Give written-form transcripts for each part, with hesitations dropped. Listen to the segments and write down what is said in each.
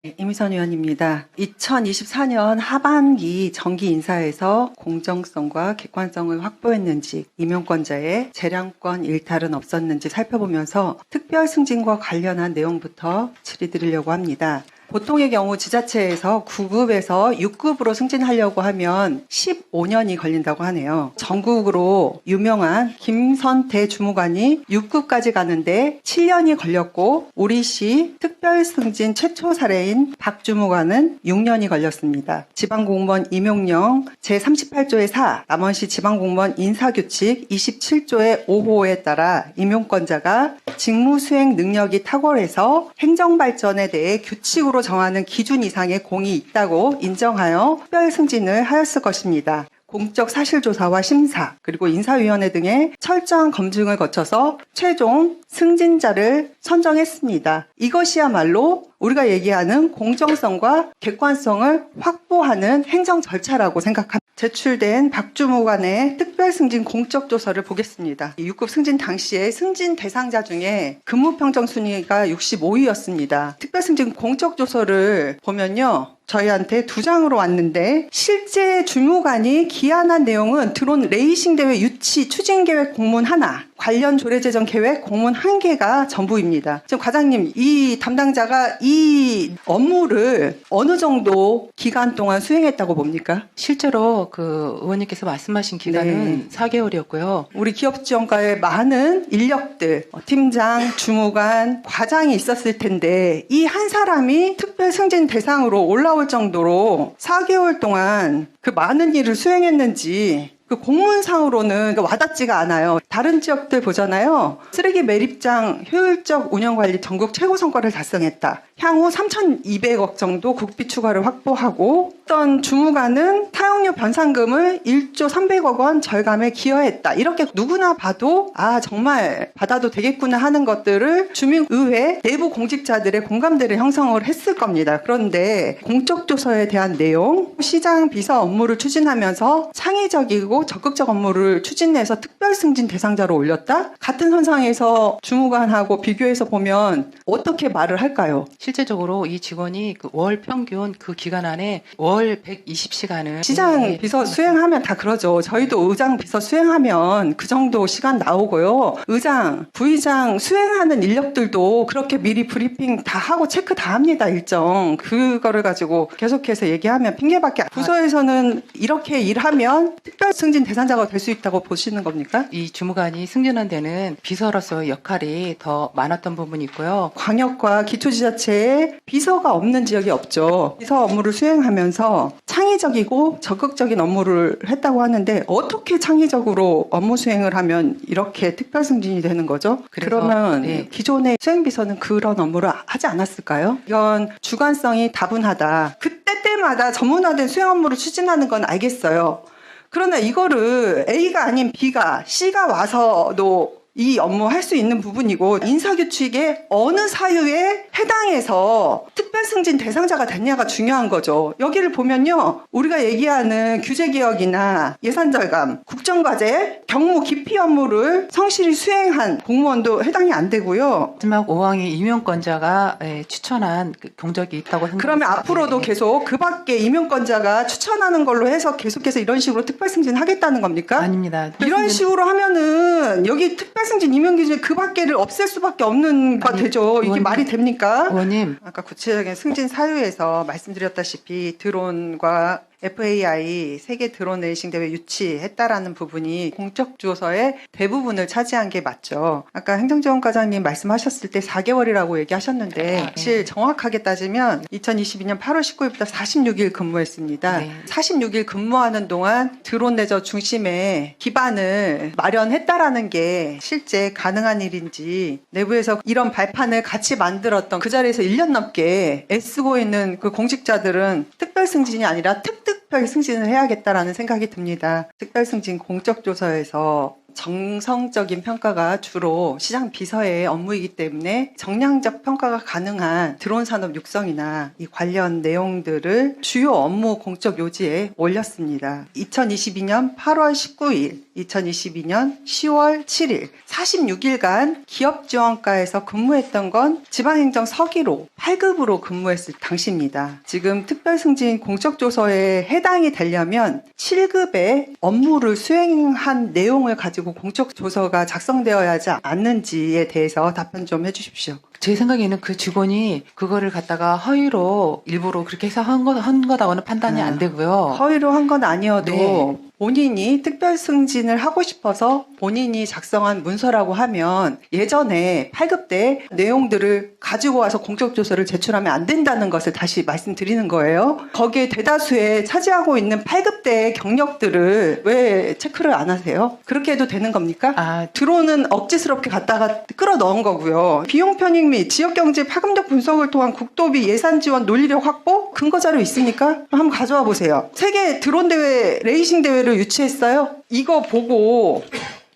네, 이미선 의원입니다. 2024년 하반기 정기 인사에서 공정성과 객관성을 확보했는지, 임용권자의 재량권 일탈은 없었는지 살펴보면서 특별 승진과 관련한 내용부터 질의드리려고 합니다. 보통의 경우 지자체에서 9급에서 6급으로 승진하려고 하면 15년이 걸린다고 하네요. 전국으로 유명한 김선태 주무관이 6급까지 가는데 7년이 걸렸고, 우리 시 특별 승진 최초 사례인 박 주무관은 6년이 걸렸습니다. 지방공무원 임용령 제38조의 4, 남원시 지방공무원 인사규칙 27조의 5호에 따라 임용권자가 직무수행 능력이 탁월해서 행정발전에 대해 규칙으로 정하는 기준 이상의 공이 있다고 인정하여 특별 승진을 하였을 것입니다. 공적 사실조사와 심사, 그리고 인사위원회 등의 철저한 검증을 거쳐서 최종 승진자를 선정했습니다. 이것이야말로 우리가 얘기하는 공정성과 객관성을 확보하는 행정 절차라고 생각합니다. 제출된 박 주무관의 특별승진 공적조서를 보겠습니다. 6급 승진 당시에 승진 대상자 중에 근무평정 순위가 65위였습니다. 특별승진 공적조서를 보면요, 저희한테 2장으로 왔는데 실제 주무관이 기한한 내용은 드론 레이싱 대회 유치 추진계획 공문 하나, 관련 조례제정 계획 공문 1개가 전부입니다. 지금 과장님, 이 담당자가 이 업무를 어느 정도 기간 동안 수행했다고 봅니까? 실제로 그 의원님께서 말씀하신 기간은 4개월이었고요. 우리 기업지원과의 많은 인력들, 팀장, 주무관, 과장이 있었을 텐데 이 한 사람이 특별 승진 대상으로 올라올 정도로 4개월 동안 그 많은 일을 수행했는지 그 공문상으로는 와닿지가 않아요. 다른 지역들 보잖아요. 쓰레기 매립장 효율적 운영관리 전국 최고 성과를 달성했다. 향후 3,200억 정도 국비 추가를 확보하고, 어떤 주무관은 타용료 변상금을 1조 300억 원 절감에 기여했다. 이렇게 누구나 봐도 정말 받아도 되겠구나 하는 것들을 주민의회 내부 공직자들의 공감대를 형성을 했을 겁니다. 그런데 공적조서에 대한 내용, 시장 비서 업무를 추진하면서 창의적이고 적극적 업무를 추진해서 특별승진 대상자로 올렸다? 같은 선상에서 주무관하고 비교해서 보면 어떻게 말을 할까요? 실제적으로 이 직원이 그 월 평균 그 기간 안에 월 120시간을 시장 비서 수행하면 다 그러죠. 저희도 의장 비서 수행하면 그 정도 시간 나오고요. 의장, 부의장 수행하는 인력들도 그렇게 미리 브리핑 다 하고 체크 다 합니다. 일정. 그거를 가지고 계속해서 얘기하면 핑계밖에. 부서에서는 이렇게 일하면 특별 승진 대상자가 될 수 있다고 보시는 겁니까? 이 주무관이 승진한 데는 비서로서의 역할이 더 많았던 부분이 있고요. 광역과 기초지자체에 비서가 없는 지역이 없죠. 비서 업무를 수행하면서 창의적이고 적극적인 업무를 했다고 하는데 어떻게 창의적으로 업무 수행을 하면 이렇게 특별 승진이 되는 거죠? 그러면 기존의 수행비서는 그런 업무를 하지 않았을까요? 이건 주관성이 다분하다. 그때마다 전문화된 수행 업무를 추진하는 건 알겠어요. 그러나 이거를 A가 아닌 B가, C가 와서도 이 업무 할 수 있는 부분이고, 인사규칙의 어느 사유에 해당해서 특별승진 대상자가 됐냐가 중요한 거죠. 여기를 보면요, 우리가 얘기하는 규제개혁이나 예산절감, 국정과제, 경무 기피 업무를 성실히 수행한 공무원도 해당이 안 되고요. 마지막 5항의 임용권자가 추천한 그 경적이 있다고 생각합니다. 그러면 앞으로도 계속 그 밖에 임용권자가 추천하는 걸로 해서 계속해서 이런 식으로 특별승진 하겠다는 겁니까? 아닙니다. 이런 식으로 하면은 여기 특별승진 임용기준 그 밖에를 없앨 수밖에 없는 거 되죠. 이게 의원님, 말이 됩니까? 의원님, 아까 구체적인 승진 사유에서 말씀드렸다시피 드론과 FAI 세계 드론 레이싱 대회 유치했다라는 부분이 공적 조서의 대부분을 차지한 게 맞죠. 아까 행정지원과장님 말씀하셨을 때 4개월이라고 얘기하셨는데 사실 정확하게 따지면 2022년 8월 19일부터 46일 근무했습니다. 46일 근무하는 동안 드론 레저 중심의 기반을 마련했다라는 게 실제 가능한 일인지, 내부에서 이런 발판을 같이 만들었던 그 자리에서 1년 넘게 애쓰고 있는 그 공직자들은 특별 승진이 아니라 특별 승진을 해야겠다라는 생각이 듭니다. 특별승진 공적조서에서 정성적인 평가가 주로 시장 비서의 업무이기 때문에 정량적 평가가 가능한 드론 산업 육성이나 이 관련 내용들을 주요 업무 공적 요지에 올렸습니다. 2022년 8월 19일 2022년 10월 7일 46일간 기업지원과에서 근무했던 건 지방행정 서기로 8급으로 근무했을 당시입니다. 지금 특별승진 공적조서에 해당이 되려면 7급의 업무를 수행한 내용을 가지고 공적조서가 작성되어야 하지 않는지에 대해서 답변 좀 해주십시오. 제 생각에는 그 직원이 그거를 갖다가 허위로 일부러 그렇게 해서 한 거다고는 판단이 안 되고요. 허위로 한 건 아니어도 네. 본인이 특별승진을 하고 싶어서 본인이 작성한 문서라고 하면 예전에 8급 때 내용들을 가지고 와서 공적조서를 제출하면 안 된다는 것을 다시 말씀드리는 거예요. 거기에 대다수에 차지하고 있는 8급 때의 경력들을 왜 체크를 안 하세요? 그렇게 해도 되는 겁니까? 들어오는 억지스럽게 갖다가 끌어 넣은 거고요. 비용 편익 및 지역경제 파급력 분석을 통한 국도비 예산 지원 논리력 확보 근거 자료 있습니까? 한번 가져와 보세요. 세계 드론 대회 레이싱 대회를 유치했어요. 이거 보고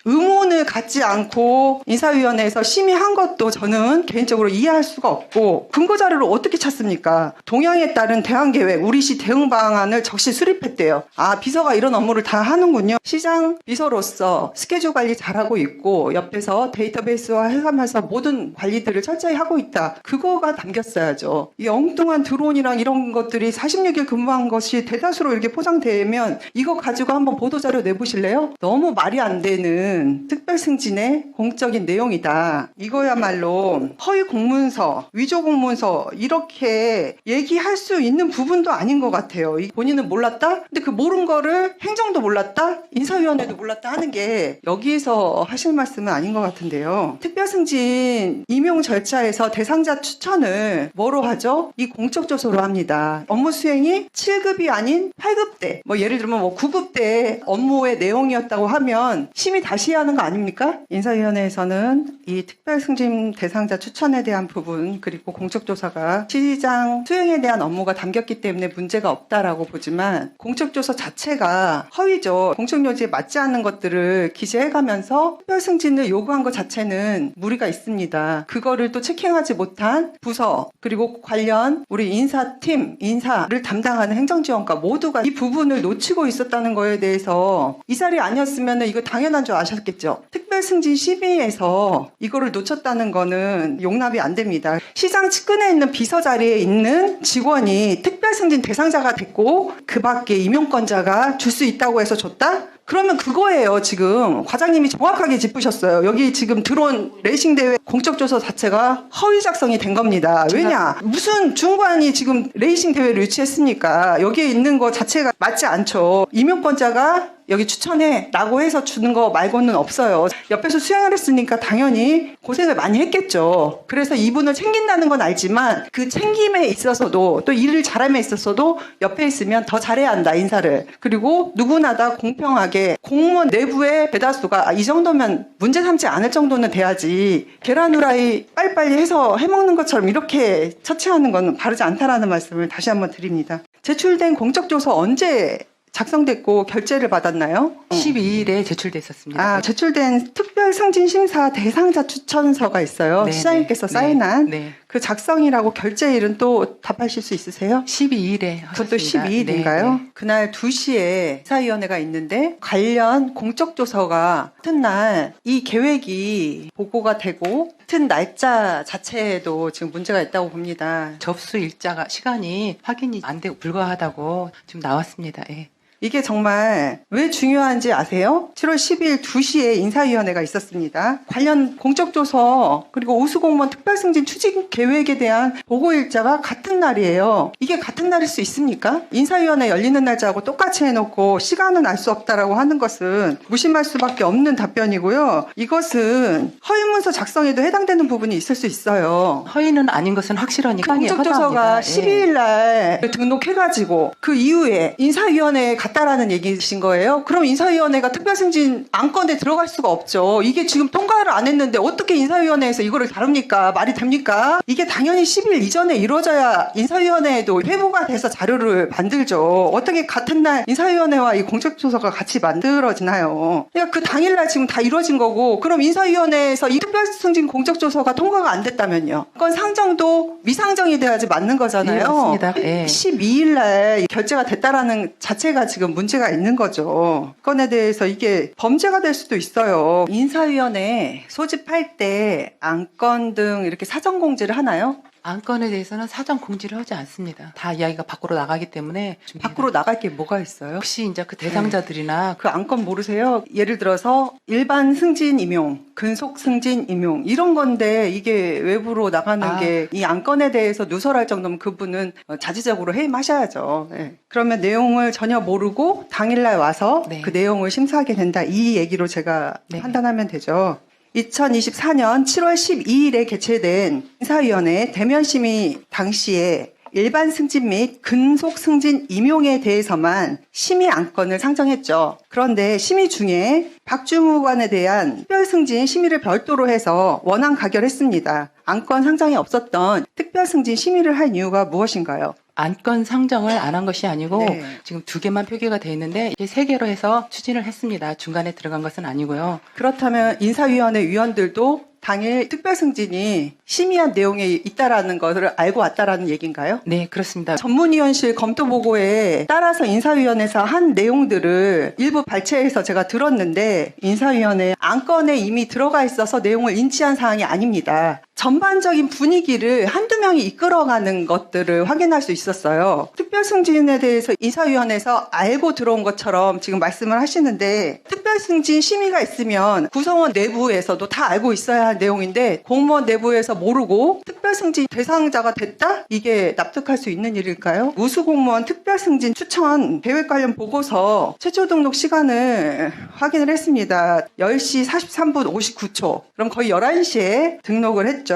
의문을 갖지 않고 인사위원회에서 심의한 것도 저는 개인적으로 이해할 수가 없고 근거 자료를 어떻게 찾습니까? 동향에 따른 대응계획, 우리시 대응 방안을 적시 수립했대요. 아, 비서가 이런 업무를 다 하는군요. 시장 비서로서 스케줄 관리 잘하고 있고 옆에서 데이터베이스화 해가면서 모든 관리들을 철저히 하고 있다. 그거가 담겼어야죠. 이 엉뚱한 드론이랑 이런 것들이 46일 근무한 것이 대다수로 이렇게 포장되면 이거 가지고 한번 보도자료 내보실래요? 너무 말이 안 되는 특별승진의 공적인 내용이다. 이거야말로 허위 공문서, 위조 공문서 이렇게 얘기할 수 있는 부분도 아닌 것 같아요. 본인은 몰랐다? 근데 그 모른 거를 행정도 몰랐다? 인사위원회도 몰랐다 하는 게 여기에서 하실 말씀은 아닌 것 같은데요. 특별승진 임용 절차에서 대상자 추천을 뭐로 하죠? 이 공적조서로 합니다. 업무 수행이 7급이 아닌 8급 때, 예를 들면 9급 때 업무의 내용이었다고 하면 심의 다시 하는 거 아닙니까? 인사위원회에서는 이 특별승진 대상자 추천에 대한 부분 그리고 공적조사가 시장 수행에 대한 업무가 담겼기 때문에 문제가 없다라고 보지만 공적조서 자체가 허위죠. 공적요지에 맞지 않는 것들을 기재해가면서 특별승진을 요구한 것 자체는 무리가 있습니다. 그거를 또 체킹하지 못한 부서 그리고 관련 우리 인사팀, 인사를 담당하는 행정지원과 모두가 이 부분을 놓치고 있었다는 거에 대해서 이 자리 아니었으면 이거 당연한 줄 아셨겠죠. 특별승진 심의에서 이거를 놓쳤다는 거는 용납이 안 됩니다. 시장 측근에 있는 비서 자리에 있는 직원이 특별승진 대상자가 됐고 그 밖에 임용권자가 줄 수 있다고 해서 줬다? 그러면 그거예요. 지금 과장님이 정확하게 짚으셨어요. 여기 지금 드론 레이싱 대회 공적조서 자체가 허위 작성이 된 겁니다. 왜냐? 무슨 중관이 지금 레이싱 대회를 유치했습니까? 여기에 있는 거 자체가 맞지 않죠. 임용권자가 여기 추천해 라고 해서 주는 거 말고는 없어요. 옆에서 수행을 했으니까 당연히 고생을 많이 했겠죠. 그래서 이분을 챙긴다는 건 알지만 그 챙김에 있어서도 또 일을 잘함에 있어서도 옆에 있으면 더 잘해야 한다, 인사를. 그리고 누구나 다 공평하게 공무원 내부의 대다수가 이 정도면 문제 삼지 않을 정도는 돼야지 계란 후라이 빨리빨리 해서 해먹는 것처럼 이렇게 처치하는 건 바르지 않다라는 말씀을 다시 한번 드립니다. 제출된 공적조서 언제 작성됐고 결재를 받았나요? 12일에 제출됐었습니다. 제출된 특별승진심사 대상자 추천서가 있어요. 네네. 시장님께서 사인한 그 작성이라고 결재일은 또 답하실 수 있으세요? 12일에 그것도 12일인가요? 그날 2시에 사위원회가 있는데 관련 공적조서가 같은 날 이 계획이 보고가 되고 같은 날짜 자체에도 지금 문제가 있다고 봅니다. 접수 일자가 시간이 확인이 안 되고 불가하다고 지금 나왔습니다. 예. 이게 정말 왜 중요한지 아세요? 7월 10일 2시에 인사위원회가 있었습니다. 관련 공적조서 그리고 우수공무원 특별승진 추진 계획에 대한 보고일자가 같은 날이에요. 이게 같은 날일 수 있습니까? 인사위원회 열리는 날짜하고 똑같이 해놓고 시간은 알 수 없다라고 하는 것은 무심할 수밖에 없는 답변이고요. 이것은 허위문서 작성에도 해당되는 부분이 있을 수 있어요. 허위는 아닌 것은 확실하니까 공적조서가 12일 날 등록해가지고 그 이후에 인사위원회에 갔다라는 얘기신 거예요? 그럼 인사위원회가 특별승진 안건에 들어갈 수가 없죠. 이게 지금 통과를 안 했는데 어떻게 인사위원회에서 이거를 다룹니까? 말이 됩니까? 이게 당연히 10일 이전에 이루어져야 인사위원회에도 회부가 돼서 자료를 만들죠. 어떻게 같은 날 인사위원회와 이 공적조서가 같이 만들어지나요? 그러니까 그 당일날 지금 다 이루어진 거고 그럼 인사위원회에서 이 특별승진 공적조서가 통과가 안 됐다면요? 그건 상정도 미상정이 돼야지 맞는 거잖아요. 네, 맞습니다. 네. 12일 날 결재가 됐다라는 자체가 지금 문제가 있는 거죠. 건에 대해서 이게 범죄가 될 수도 있어요. 인사위원회 소집할 때 안건 등 이렇게 사전 공지를 하나요? 안건에 대해서는 사전 공지를 하지 않습니다. 다 이야기가 밖으로 나가기 때문에 밖으로 나갈 게 뭐가 있어요? 혹시 이제 그 대상자들이나 그 안건 모르세요? 예를 들어서 일반 승진 임용, 근속 승진 임용 이런 건데 이게 외부로 나가는 게 이 안건에 대해서 누설할 정도면 그분은 자주적으로 해임하셔야죠. 네. 그러면 내용을 전혀 모르고 당일날 와서 네. 그 내용을 심사하게 된다. 이 얘기로 제가 네. 판단하면 되죠. 2024년 7월 12일에 개최된 인사위원회 대면심의 당시에 일반 승진 및 근속 승진 임용에 대해서만 심의 안건을 상정했죠. 그런데 심의 중에 박주무관에 대한 특별 승진 심의를 별도로 해서 원안 가결했습니다. 안건 상정이 없었던 특별 승진 심의를 한 이유가 무엇인가요? 안건 상정을 안 한 것이 아니고 네. 지금 2개만 표기가 돼 있는데 이게 3개로 해서 추진을 했습니다. 중간에 들어간 것은 아니고요. 그렇다면 인사위원회 위원들도 당일 특별 승진이 심의한 내용에 있다라는 것을 알고 왔다라는 얘기인가요? 네, 그렇습니다. 전문위원실 검토 보고에 따라서 인사위원회에서 한 내용들을 일부 발췌해서 제가 들었는데 인사위원회 안건에 이미 들어가 있어서 내용을 인지한 사항이 아닙니다. 전반적인 분위기를 한두 명이 이끌어가는 것들을 확인할 수 있었어요. 특별승진에 대해서 인사위원회에서 알고 들어온 것처럼 지금 말씀을 하시는데 특별승진 심의가 있으면 구성원 내부에서도 다 알고 있어야 할 내용인데 공무원 내부에서 모르고 특별승진 대상자가 됐다? 이게 납득할 수 있는 일일까요? 우수공무원 특별승진 추천 계획 관련 보고서 최초 등록 시간을 확인을 했습니다. 10시 43분 59초. 그럼 거의 11시에 등록을 했죠.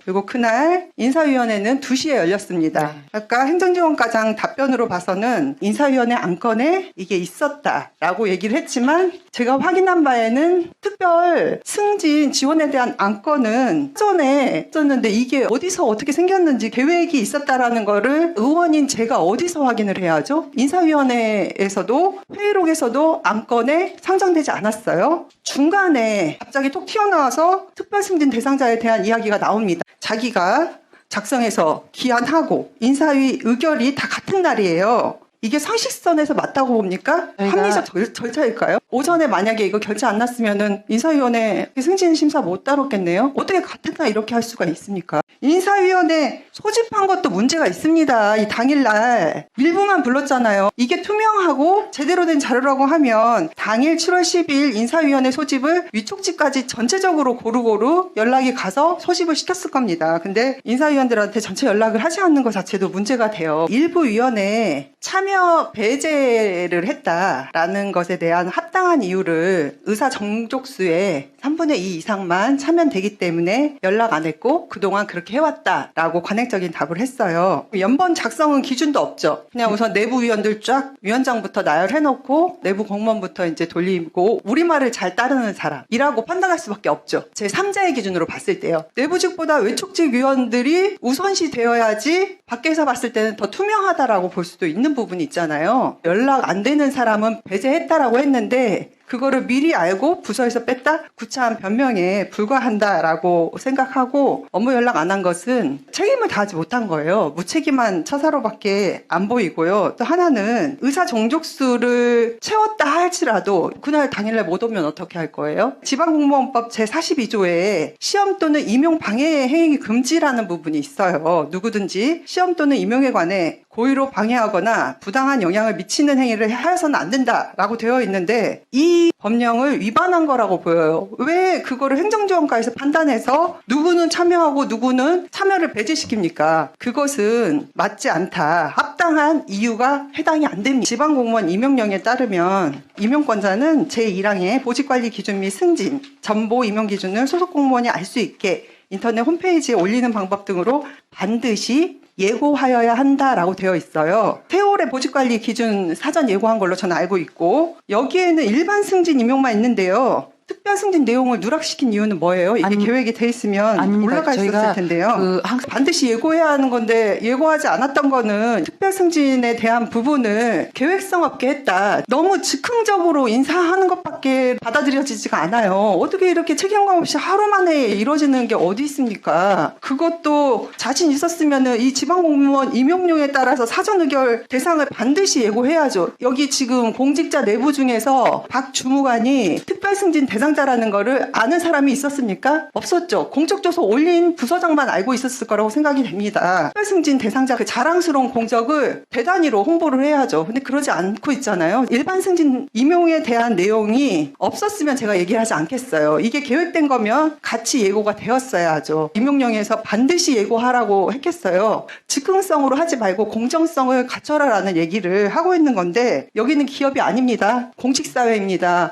그리고 그날 인사위원회는 2시에 열렸습니다. 네. 아까 행정지원과장 답변으로 봐서는 인사위원회 안건에 이게 있었다라고 얘기를 했지만 제가 확인한 바에는 특별 승진 지원에 대한 안건은 사전에 썼는데 이게 어디서 어떻게 생겼는지 계획이 있었다라는 거를 의원인 제가 어디서 확인을 해야죠? 인사위원회에서도 회의록에서도 안건에 상정되지 않았어요. 중간에 갑자기 톡 튀어나와서 특별 승진 대상자에 대한 이야기가 나옵니다. 자기가 작성해서 기한하고 인사위 의결이 다 같은 날이에요. 이게 상식선에서 맞다고 봅니까? 저희가- 합리적 절차일까요? 오전에 만약에 이거 결제 안 났으면은 인사위원회 승진 심사 못 다뤘겠네요. 어떻게 같은 날 이렇게 할 수가 있습니까? 인사위원회 소집한 것도 문제가 있습니다. 이 당일날 일부만 불렀잖아요. 이게 투명하고 제대로 된 자료라고 하면 당일 7월 12일 인사위원회 소집을 위촉지까지 전체적으로 고루고루 연락이 가서 소집을 시켰을 겁니다. 근데 인사위원들한테 전체 연락을 하지 않는 것 자체도 문제가 돼요. 일부 위원회에 참여 배제를 했다라는 것에 대한 합당한 이유를 의사 정족수의 3분의 2 이상만 참여되기 때문에 연락 안 했고 그동안 그렇게 해왔다라고 관행적인 답을 했어요. 연번 작성은 기준도 없죠. 그냥 우선 내부 위원들 쫙 위원장부터 나열해놓고 내부 공무원부터 이제 돌리고 우리말을 잘 따르는 사람이라고 판단할 수밖에 없죠. 제 3자의 기준으로 봤을 때요. 내부직보다 외촉직 위원들이 우선시 되어야지 밖에서 봤을 때는 더 투명하다라고 볼 수도 있는 부분이 있잖아요. 연락 안 되는 사람은 배제했다라고 했는데 그거를 미리 알고 부서에서 뺐다? 구차한 변명에 불과한다라고 생각하고 업무 연락 안 한 것은 책임을 다하지 못한 거예요. 무책임한 처사로밖에 안 보이고요. 또 하나는 의사 정족수를 채웠다 할지라도 그날 당일날 못 오면 어떻게 할 거예요? 지방공무원법 제42조에 시험 또는 임용 방해 행위 금지라는 부분이 있어요. 누구든지 시험 또는 임용에 관해 고의로 방해하거나 부당한 영향을 미치는 행위를 하여서는 안 된다라고 되어 있는데 이 법령을 위반한 거라고 보여요. 왜 그거를 행정지원과에서 판단해서 누구는 참여하고 누구는 참여를 배제시킵니까? 그것은 맞지 않다. 합당한 이유가 해당이 안 됩니다. 지방공무원 임용령에 따르면 임용권자는 제1항의 보직관리 기준 및 승진, 전보 임용 기준을 소속 공무원이 알 수 있게 인터넷 홈페이지에 올리는 방법 등으로 반드시 예고하여야 한다라고 되어 있어요. 세월의 보직관리 기준 사전 예고한 걸로 저는 알고 있고 여기에는 일반 승진 임용만 있는데요. 특별 승진 내용을 누락시킨 이유는 뭐예요? 이게 계획이 돼 있으면 아닙니다. 올라가 있었을 저희가 텐데요. 항상 반드시 예고해야 하는 건데 예고하지 않았던 거는 특별 승진에 대한 부분을 계획성 없게 했다. 너무 즉흥적으로 인사하는 것밖에 받아들여지지가 않아요. 어떻게 이렇게 책임감 없이 하루 만에 이루어지는 게 어디 있습니까? 그것도 자신 있었으면은 이 지방공무원 임용령에 따라서 사전 의결 대상을 반드시 예고해야죠. 여기 지금 공직자 내부 중에서 박 주무관이 특별 승진 대상자라는 거를 아는 사람이 있었습니까? 없었죠. 공적조서 올린 부서장만 알고 있었을 거라고 생각이 됩니다. 특별 승진 대상자 그 자랑스러운 공적을 대단위로 홍보를 해야죠. 근데 그러지 않고 있잖아요. 일반 승진 임용에 대한 내용이 없었으면 제가 얘기를 하지 않겠어요. 이게 계획된 거면 같이 예고가 되었어야죠. 임용령에서 반드시 예고하라고 했겠어요. 즉흥성으로 하지 말고 공정성을 갖춰라라는 얘기를 하고 있는 건데 여기는 기업이 아닙니다. 공직사회입니다.